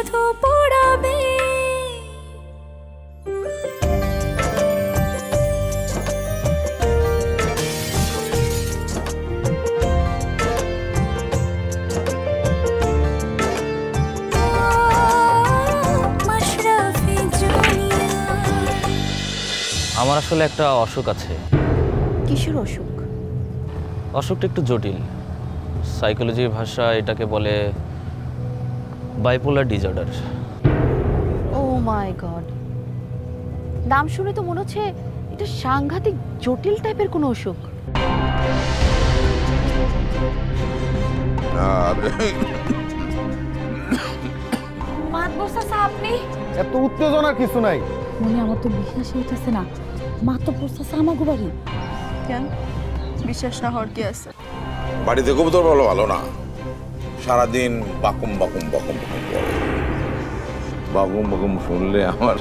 শুধু পড়াবে। আমার আসলে একটা অসুখ আছে। কিসের অসুখ? অসুখটা একটু জটিল। সাইকোলজির ভাষায় এটাকে বলে বাইপোলার ডিসঅর্ডার। ও মাই গড, নাম শুনে তো মনে হচ্ছে এটা সাংঘাতিক জটিল টাইপের কোনো অসুখ। আপনি এত উত্তেজনার কিছু নাই। মনে আমার তো বিশ্বাসই হইতেছে না, মা তো পড়ছে আমাগো বাড়ি। কেন বিশ্বাস না হওয়ার কি আছে? বাড়িতে কবুতর বলো ভালো না, সারাদিন বাকুম বাকুম বাকুম বাকুম করে। বাকুম বাকুম শুনলে আমার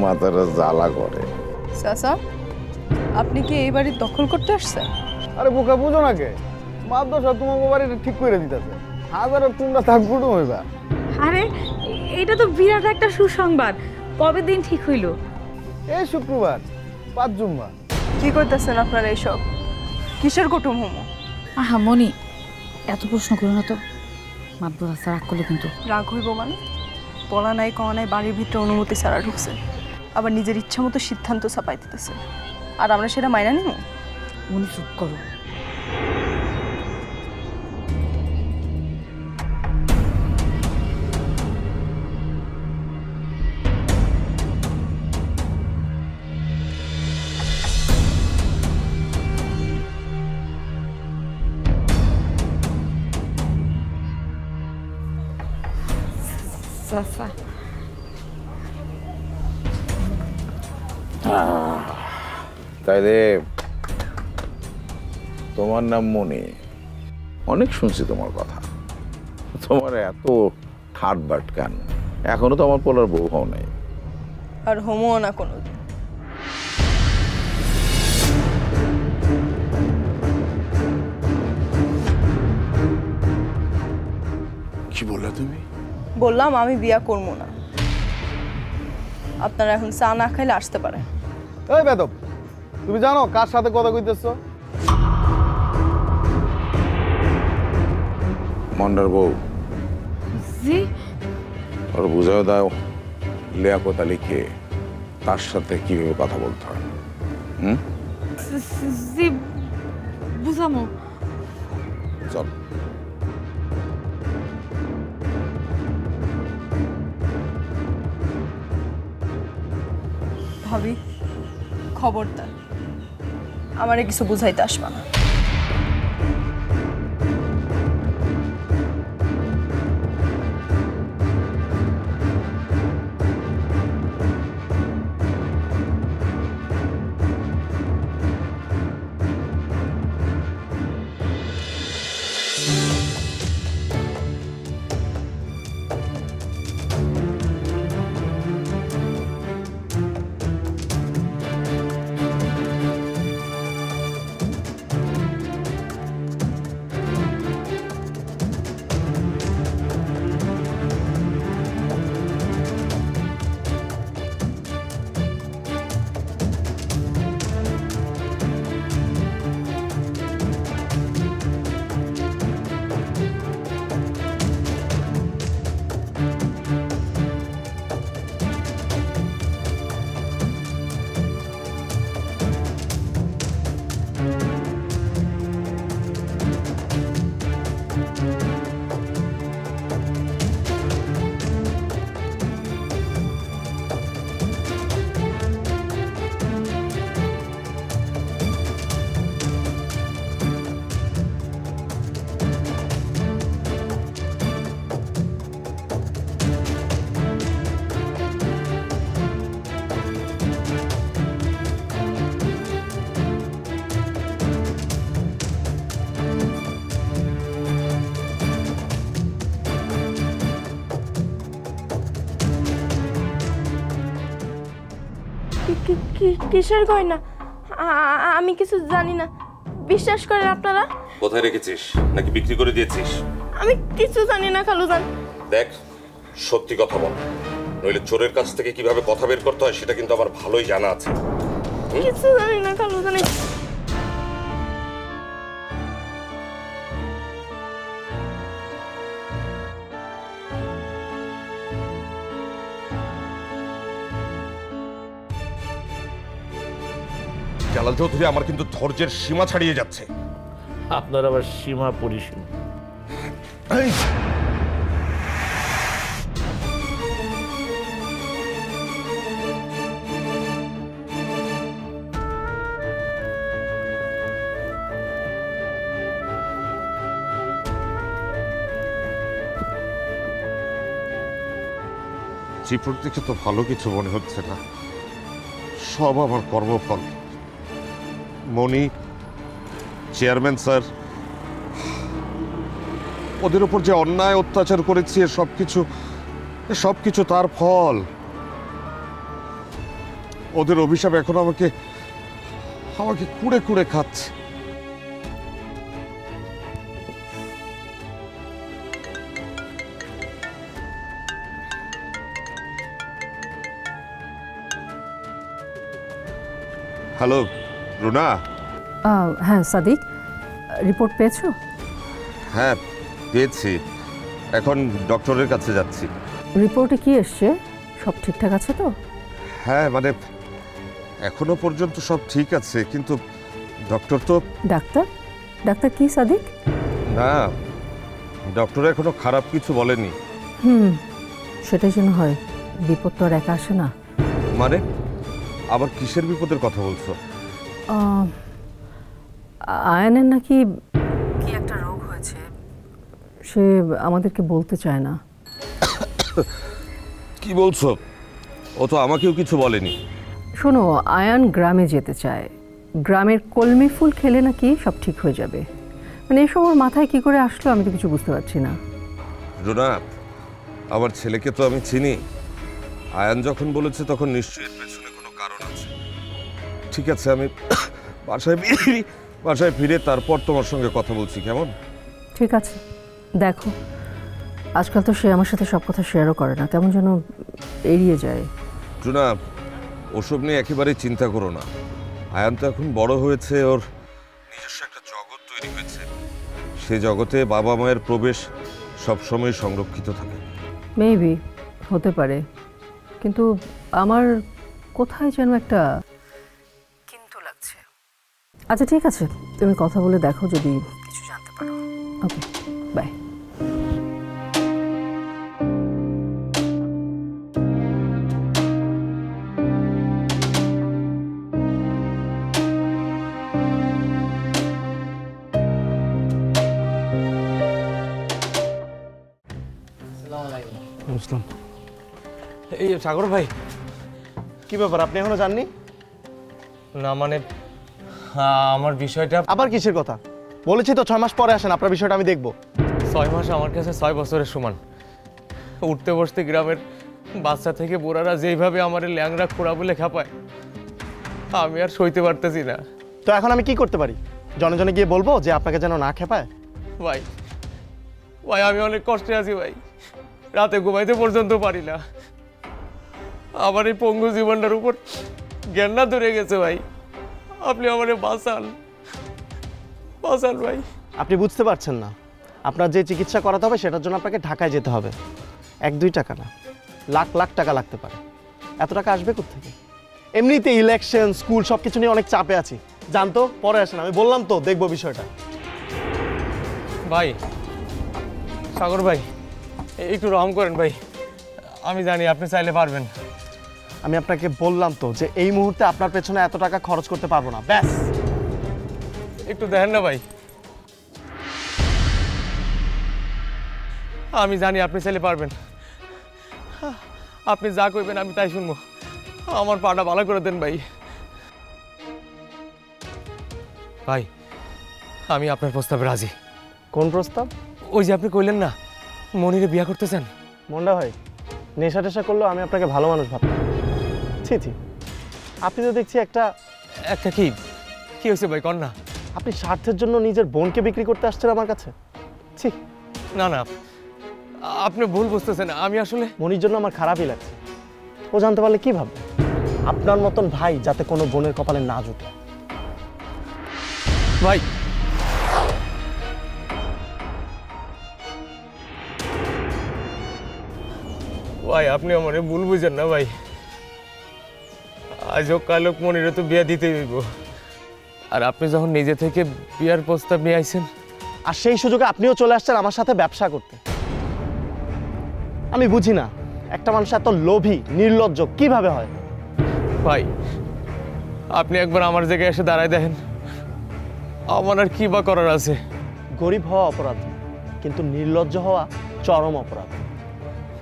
মাথাটা জ্বালা করে। চাচা, আপনি কি এই বাড়ি দখল করতে আসছেন? আরে বোকা বুঝো না কে, মাদ্রাসা তোমার বাড়িটা ঠিক করে দিতেছে। হাজারো তোমরা থাকবো হইবা। আরে এটা তো বিরাট একটা সুসংবাদ। কবে দিন ঠিক হইল? এই শুক্রবার 5 জুম্মা। কি করতেছেন আপনারা এইসব? কিসের কুটুম হোমো? আহা মনি, এত প্রশ্ন করো না তো, মাদ্রাসা আসার রাগ করলে কিন্তু। রাগ হইব মানে? পড়া নাই কওয়া নাই, বাড়ির ভিতরে অনুমতি ছাড়া ঢুকছে, আবার নিজের ইচ্ছা মতো সিদ্ধান্ত চাপাই দিতেছে, আর আমরা সেটা মাইনা নিব? মনি চুপ করো। তাইলে তোমার নাম মনি, অনেক শুনছি তোমার কথা। তোমার এত ঠাট বাট কেন? এখনো তো আমার পোলার বউ হও নাই। আর হোমও না কোনো। কি বললা তুমি? বললাম আমি বিয়া করবো না। আপনারা এখন চা না খাইলে আসতে পারে। এই বেদব, তুমি জানো কার সাথে কথা কইতেছো? মন্ডার বউ। জি। ওর বুঝাও দাও লিয়াকত আলী কে, তার সাথে কিভাবে কথা বলতে হয়। জি বুঝামো। চল। ভাবি খবরদার আমারে কিছু বুঝাইতে আসবা না। কিসের গয়না? আমি কিছু জানি না, বিশ্বাস করেন আপনারা। কোথায় রেখেছিস নাকি বিক্রি করে দিয়েছিস? আমি কিছু জানি না খালুজান। দেখ সত্যি কথা বল, নইলে চোরের কাছ থেকে কিভাবে কথা বের করতে হয় সেটা কিন্তু আমার ভালোই জানা আছে। কিছু জানি না খালু জানি। জালাল চৌধুরী, আমার কিন্তু ধৈর্যের সীমা ছাড়িয়ে যাচ্ছে। আপনার আবার সীমা পরিসীম। চিপুর দিকে তো ভালো কিছু মনে হচ্ছে না, সব আমার কর্মফল। মনি, চেয়ারম্যান স্যার, ওদের উপর যে অন্যায় অত্যাচার করেছি সবকিছু তার ফল। ওদের অভিশাপ এখন আমাকে কুড়ে কুড়ে খাচ্ছে। হ্যালো রুনা। হ্যাঁ সাদিক, রিপোর্ট পেয়েছো? হ্যাঁ পেয়েছি, এখন ডক্টরের কাছে যাচ্ছি। রিপোর্টে কি এসছে? সব ঠিকঠাক আছে তো? হ্যাঁ মানে এখনো পর্যন্ত সব ঠিক আছে, কিন্তু ডক্টর তো... ডাক্তার কি সাদিক? না, ডক্টর এখনো খারাপ কিছু বলেনি। সেটাই যেন হয়, বিপদ তো আর একা আসে না। মানে আবার কিসের বিপদের কথা বলছো? আয়ানের নাকি কি একটা রোগ হয়েছে, সে আমাদেরকে বলতে চায় না। কি বলছো? ও তো আমাকেও কিছু বলেনি। শোনো, আয়ান গ্রামে যেতে চায়, গ্রামের কলমি ফুল খেলে নাকি সব ঠিক হয়ে যাবে। মানে এসব ওর মাথায় কি করে আসলো আমি তো কিছু বুঝতে পারছি না। রুনা, আমার ছেলেকে তো আমি চিনি। আয়ান যখন বলেছে তখন নিশ্চয়ই এর পেছনে কোনো কারণ আছে। ঠিক আছে, আমি বাসায় ফিরে তারপর তোমার সঙ্গে কথা বলছি, কেমন? ঠিক আছে। দেখো, আজকাল তো সে আমার সাথে সব কথা শেয়ারও করে না, তেমন যেন এড়িয়ে যায়। রুনা, ওসব নিয়ে একেবারেই চিন্তা করো না। আয়ান তো এখন বড় হয়েছে, ওর নিজস্ব একটা জগৎ তৈরি হয়েছে। সে জগতে বাবা মায়ের প্রবেশ সবসময় সংরক্ষিত থাকে। মেবি হতে পারে, কিন্তু আমার কোথায় যেন একটা কিন্তু লাগছে। আচ্ছা ঠিক আছে, তুমি কথা বলে দেখো যদি কিছু জানতে পারো। ওকে, বাই। এই সাগর ভাই, কি ব্যাপার, আপনি এখনো জাননি? না মানে আমার বিষয়টা... আবার কিসের কথা? বলেছি তো 6 মাস পরে আসেন, আপনার বিষয়টা আমি দেখব। 6 মাস আমার কাছে 6 বছরের সমান। উঠতে বসতে গ্রামের বাচ্চা থেকে বুড়ারা যেইভাবে আমার ল্যাংড়া খোড়া বলে খাপায়, আমি আর সইতে পারতেছি না। তো এখন আমি কি করতে পারি? জনে জনে গিয়ে বলবো যে আপনাকে যেন না খেপায়? ভাই আমি অনেক কষ্টে আছি ভাই, রাতে ঘুমাইতে পর্যন্ত পারি না। আমার এই পঙ্গু জীবনটার উপর জ্ঞানটা ধরে গেছে ভাই, আপনি আমার বাঁচান ভাই। আপনি বুঝতে পারছেন না, আপনার যে চিকিৎসা করাতে হবে সেটার জন্য আপনাকে ঢাকায় যেতে হবে। 1-2 টাকা না, লাখ লাখ টাকা লাগতে পারে। এত টাকা আসবে কোত্থেকে? এমনিতে ইলেকশন, স্কুল সব কিছু নিয়ে অনেক চাপে আছি। জানতো, পরে আসেন, আমি বললাম তো দেখবো বিষয়টা। ভাই সাগর ভাই, একটু রহম করেন ভাই, আমি জানি আপনি চাইলে পারবেন। আমি আপনাকে বললাম তো যে এই মুহূর্তে আপনার পেছনে এত টাকা খরচ করতে পারবো না, ব্যাস। একটু দেখেন না ভাই, আমি জানি আপনি চাইলে পারবেন। আপনি যা কইবেন আমি তাই শুনবো, আমার পাটা ভালো করে দেন ভাই। ভাই আমি আপনার প্রস্তাবে রাজি। কোন প্রস্তাব? ওই যে আপনি কইলেন না মনিরে বিয়ে করতেছেন। মন্ডা ভাই, নেশা টেশা করলেও আমি আপনাকে ভালো মানুষ ভাবতাম। ছি, আপনি তো দেখছি একটা কি হয়েছে ভাই, কর না। আপনি স্বার্থের জন্য নিজের বোনকে বিক্রি করতে আসছেন আমার কাছে। ছি। না আপনি ভুল বুঝতেছেন, আমি আসলে মনির জন্য আমার খারাপই লাগছে। ও জানতে পারলে কি ভাববে? আপনার মতন ভাই যাতে কোনো বোনের কপালে না জুটে। ভাই ভাই আপনি আমারে ভুল বুঝেন না ভাই। আজ হোক কাল হোক মনিরে তো বিয়া দিতেই হইব। আর আপনি যখন নিজে থেকে বিয়ার প্রস্তাব নিয়ে আইছেন, আর সেই সুযোগে আপনিও চলে আসছেন আমার সাথে ব্যবসা করতে। আমি বুঝি না একটা মানুষ এত লোভী নির্লজ্জ কিভাবে হয়। ভাই আপনি একবার আমার জায়গায় এসে দাঁড়ায় দেখেন, আমার আর কি বা করার আছে। গরিব হওয়া অপরাধ, কিন্তু নির্লজ্জ হওয়া চরম অপরাধ।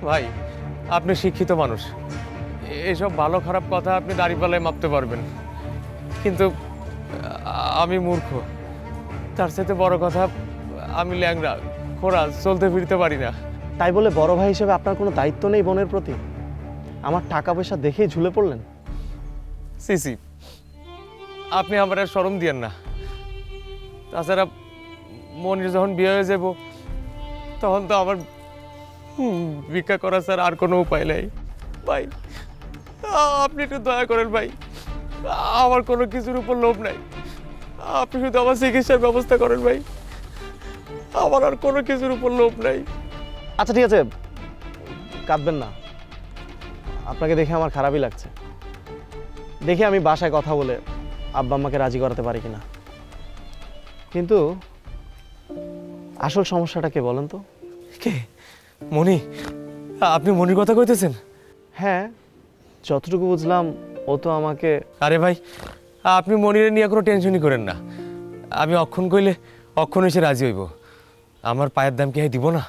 ভাই আপনি শিক্ষিত মানুষ, এসব ভালো খারাপ কথা আপনি দাঁড়িপাল্লায় মাপতে পারবেন, কিন্তু আমি মূর্খ। তার সাথে বড় কথা, আমি ল্যাংড়া খোড়া, চলতে ফিরতে পারি না। তাই বলে বড় ভাই হিসেবে আপনার কোনো দায়িত্ব নেই বোনের প্রতি? আমার টাকা পয়সা দেখেই ঝুলে পড়লেন। সিসি আপনি আমার আর শরম দিয়েন না। তাছাড়া মনির যখন বিয়ে হয়ে যাব তখন তো আমার ভিক্ষা করা স্যার আর কোনো উপায় নেই। ভাই আপনি একটু দয়া করেন ভাই, আমার কোনো কিছুর উপর লোভ নাই। আপনি শুধু আমার চিকিৎসার ব্যবস্থা করেন ভাই, আমার আর কোনো কিছুর উপর লোভ নাই। আচ্ছা ঠিক আছে, কাঁদবেন না। আপনাকে দেখে আমার খারাপই লাগছে। দেখি আমি বাসায় কথা বলে আব্বা আম্মাকে রাজি করাতে পারি কিনা। কিন্তু আসল সমস্যাটা কে বলেন তো? কে? মনি? আপনি মনির কথা কইতেছেন? হ্যাঁ, যতটুকু বুঝলাম ও তো আমাকে... আরে ভাই আপনি মনিরে নিয়ে কোনো টেনশনই করেন না। আমি অক্ষণ কইলে অক্ষণ এসে রাজি হইব। আমার পায়ের দাম কি দিব না?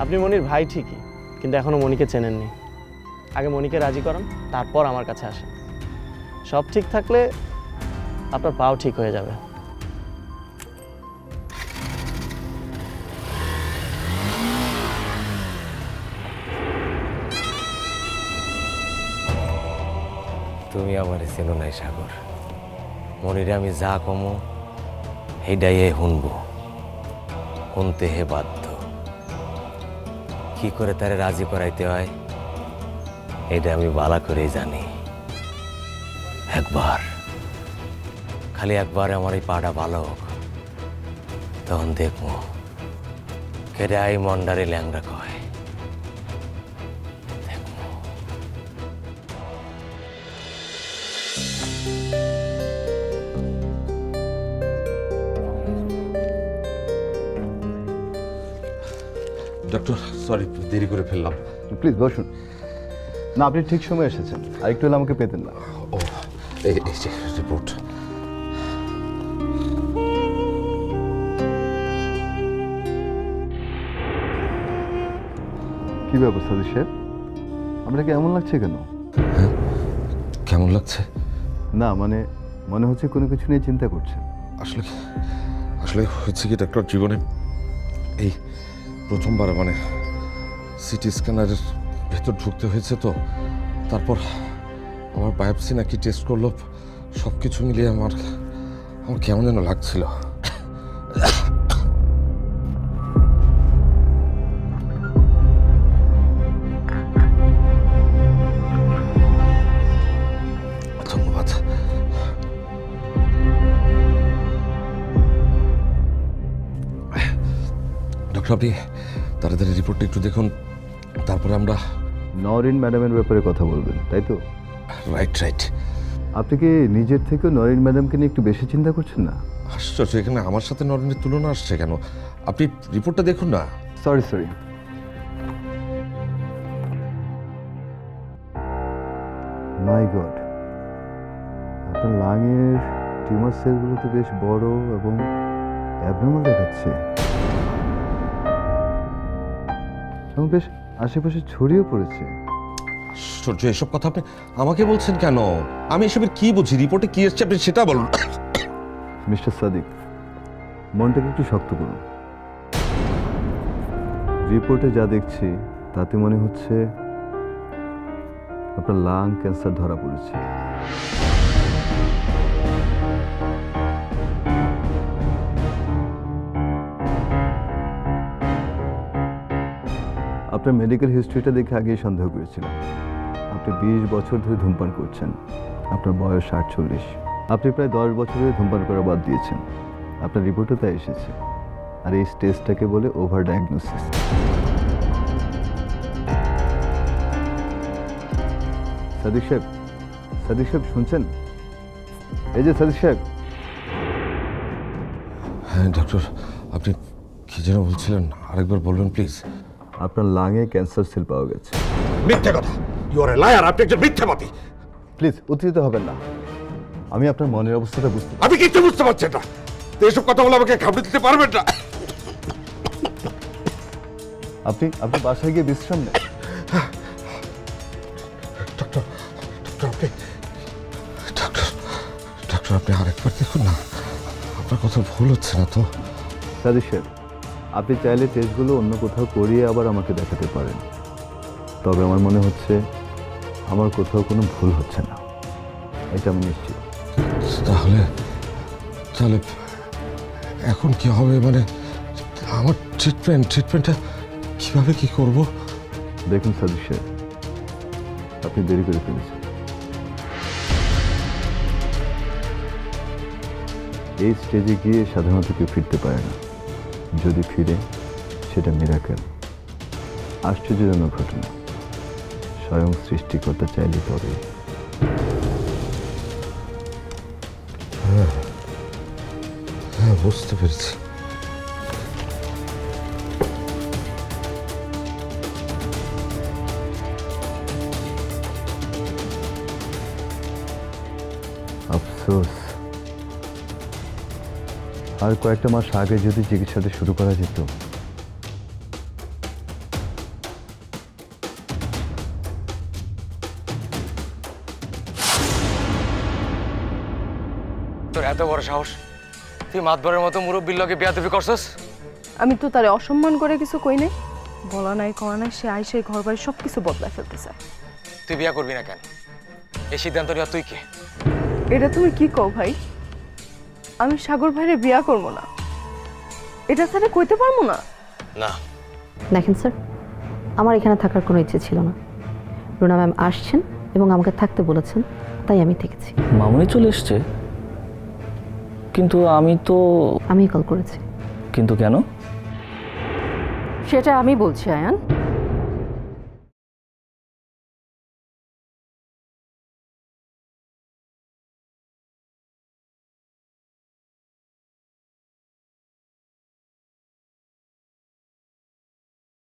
আপনি মনির ভাই ঠিকই, কিন্তু এখনো মনিকে চেনেননি। আগে মনিকে রাজি করান, তারপর আমার কাছে আসেন। সব ঠিক থাকলে আপনার পাও ঠিক হয়ে যাবে। তুমি আমার চেনো নাই সাগর। মনিরে আমি যা কমো সেইটাই শুনব, শুনতে হে বাধ্য। কি করে তারে রাজি করাইতে হয় এটা আমি বালা করেই জানি। একবার, খালি একবার আমার এই পাটা ভালো হোক, তখন দেখবো কেটে আই মন্ডারে ল্যাংড়া কয়। ডক্টর সরি, দেরি করে ফেললাম। প্লিজ বসুন। না, আপনি ঠিক সময় এসেছেন, আর একটু হলে আমাকে পেতেন না। ও এই যে রিপোর্ট। কি ব্যাপার সাদিক সাহেব, আপনাকে এমন লাগছে কেন? হ্যাঁ, কেমন লাগছে? না মানে মনে হচ্ছে কোনো কিছু নিয়ে চিন্তা করছেন। আসলে আসলে হচ্ছে কি ডক্টর, জীবনে এই প্রথমবার মানে সিটি স্ক্যানারের ভেতর ঢুকতে হয়েছে, তো তারপর আমার বায়োপসি নাকি টেস্ট করলো, সব কিছু মিলিয়ে আমার কেমন যেন লাগছিল। ধন্যবাদ। ডক্টর আপনি তাড়াতাড়ি রিপোর্টটা একটু দেখুন, তারপরে আমরা নরিন ম্যাডামের ব্যাপারে কথা বলবেন, তাই তো? রাইট। আপনি কি নিজের থেকেও নরিন ম্যাডামকে নিয়ে একটু বেশি চিন্তা করছেন না? আশ্চর্য, এখানে আমার সাথে নরিনের তুলনা আসছে কেন? আপনি রিপোর্টটা দেখুন না। সরি মাই গড, আপনার লাংয়ের টিউমার সেলগুলো তো বেশ বড় এবং অ্যাবনর্মাল দেখাচ্ছে, এবং বেশ আশেপাশে ছড়িয়ে পড়েছে। আশ্চর্য, এসব কথা আপনি আমাকে বলছেন কেন? আমি এসবের কি বুঝি? রিপোর্টে কি এসছে আপনি সেটা বলুন। মিস্টার সাদিক, মনটাকে একটু শক্ত করুন। রিপোর্টে যা দেখছি তাতে মনে হচ্ছে আপনার লাং ক্যান্সার ধরা পড়েছে। আপনার মেডিকেল হিস্ট্রিটা দেখে আগেই সন্দেহ করেছিলাম। আপনি 20 বছর ধরে ধূমপান করছেন, আপনার বয়স 48। আপনি প্রায় 10 বছর ধরে ধূমপান করা বাদ দিয়েছেন, আপনার রিপোর্টও তাই এসেছে। আর এই স্টেজটাকে বলে ওভার ডায়াগনোসিস। সাদিক সাহেব শুনছেন? এই যে সাদিক সাহেব। হ্যাঁ ডক্টর, আপনি কি যেন বলছিলেন, আরেকবার বলবেন প্লিজ। আপনার লাঙে ক্যান্সার সেল পাওয়া গেছে। মিথ্যে কথা, ইউ আর এ লায়ার, আপনি একজন মিথ্যাবাদী। প্লিজ উত্তেজিত হবেন না, আমি আপনার মনের অবস্থাটা বুঝতে। আমি কিছু বুঝতে পারছেন না, তো এসব কথা বলে আমাকে ঘাবড়ে দিতে পারবেন না। আপনি বাসায় গিয়ে বিশ্রাম নেন। ডক্টর আপনি আরেকবার দেখুন না, আপনার কথা ভুল হচ্ছে না তো? সাদিক সাহেব, আপনি চাইলে টেস্টগুলো অন্য কোথাও করিয়ে আবার আমাকে দেখাতে পারেন, তবে আমার মনে হচ্ছে আমার কোথাও কোনো ভুল হচ্ছে না, এটা আমি নিশ্চিত। তাহলে এখন কি হবে? মানে আমার ট্রিটমেন্টটা কিভাবে কি করব? দেখুন সাদিক সাহেব, আপনি দেরি করে ফেলেছেন। এই স্টেজে গিয়ে সাধারণত কেউ ফিরতে পারে না, যদি ফিরে সেটা মিরাকেল, আশ্চর্যজনক ঘটনা। স্বয়ং সৃষ্টিকর্তা চাইলে তবে। হ্যাঁ বুঝতে পেরেছি। আফসোস, আর কয়েকটা মাস আগে যদি চিকিৎসাটা শুরু করা যেত। তোর এত বড় সাহস, তুই মাতবরের মতো মুরব্বির লগে বিয়াদবি করছস? আমি তো তারে অসম্মান করে কিছু কই নাই, বলা নাই করা নাই, সে আইসে ঘর বাড়ি সব কিছু বদলায় ফেলতে চায়। তুই বিয়া করবি না কেন? এই সিদ্ধান্ত নিয়ে তুই কে? এটা তুমি কি কও ভাই? আমি সাগর ভাইরে বিয়া করব না, এটা স্যারে কইতে পারবো না? না দেখেন স্যার, আমার এখানে থাকার কোনো ইচ্ছে ছিল না। রুনা ম্যাম আসছেন এবং আমাকে থাকতে বলেছেন, তাই আমি থেকেছি। মামুনি চলে এসছে, কিন্তু আমি কল করেছি। কিন্তু কেন? সেটা আমি বলছি আয়ান।